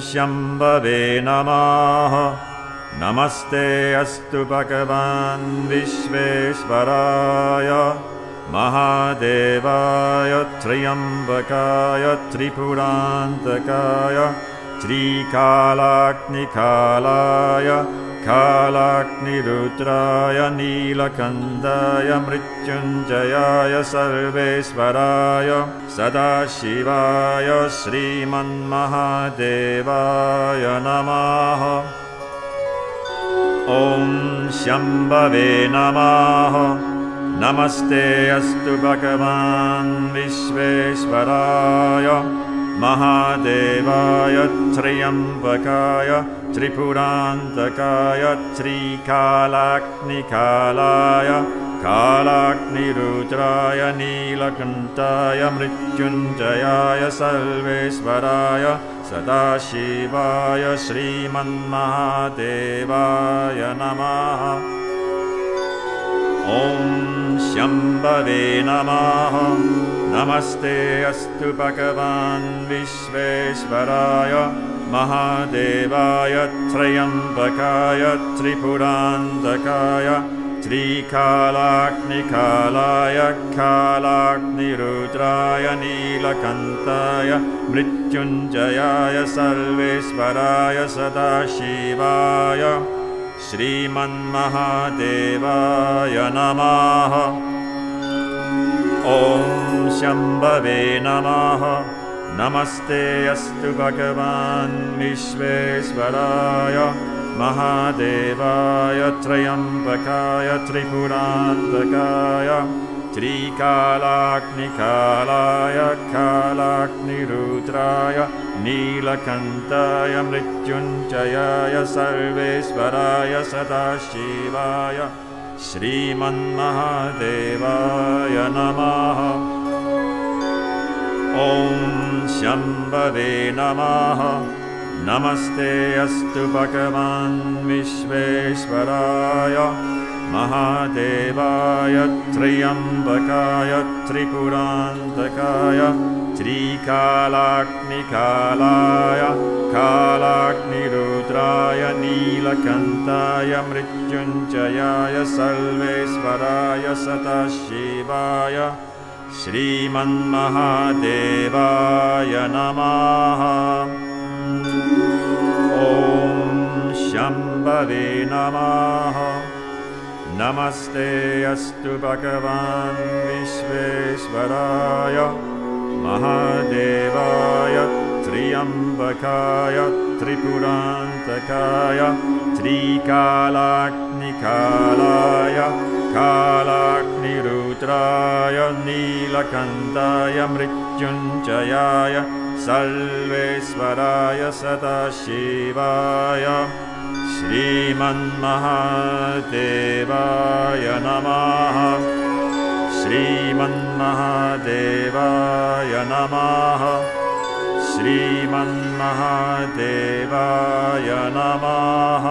शम्भवे नमः। नमस्ते अस्तु भगवान् विश्वेश्वराय महादेवाय त्र्यम्बकाय त्रिपुरान्तकाय श्रीकालाग्निकालाय कालाग्निरुद्राय नीलकण्ठाय मृत्युञ्जयाय सर्वेश्वराय सदाशिवाय श्रीमन्महादेवाय नमः। ॐ शम्भवे नमः। नमस्ते अस्तु भगवान् विश्वेश्वराय महादेवाय त्र्यम्बकाय त्रिपुरान्तकाय श्रीकालाग्निकालाय कालाग्निरुद्राय नीलकण्ठाय मृत्युञ्जयाय सर्वेश्वराय सदाशिवाय श्रीमन्महादेवाय नमः। ॐ शम्भवे नमः। नमस्ते अस्तु भगवान् विश्वेश्वराय महादेवाय त्र्यम्बकाय त्रिपुरान्तकाय श्रीकालाग्निकालाय कालाग्निरुद्राय नीलकण्ठाय मृत्युञ्जयाय सर्वेश्वराय सदाशिवाय श्रीमन्महादेवाय नमः। ॐ शम्भवे नमः। नमस्ते अस्तु भगवान् विश्वेश्वराय महादेवाय त्र्यम्बकाय त्रिपुरान्तकाय श्रीकालाग्निकालाय कालाग्निरुद्राय नीलकण्ठाय मृत्युञ्जयाय सर्वेश्वराय सदाशिवाय श्रीमन्महादेवाय नमः। ॐ शम्भवे नमः। नमस्ते अस्तु भगवान् विश्वेश्वराय महादेवाय त्र्यम्बकाय त्रिपुरान्तकाय श्रीकालाग्निकालाय कालाग्निरुद्राय नीलकण्ठाय मृत्युञ्जयाय सर्वेश्वराय सदाशिवाय श्रीमन्महादेवाय नमः। ॐ शम्भवे नमः। नमस्ते अस्तु भगवान् विश्वेश्वराय महादेवाय त्र्यम्बकाय त्रिपुरान्तकाय श्रीकालाग्निकालाय कालाग्निरुद्राय नीलकण्ठाय मृत्युञ्जयाय सर्वेश्वराय सदाशिवाय श्रीमन्महादेवाय नमः। श्रीमन्महादेवाय नमः। श्रीमन्महादेवाय नमः।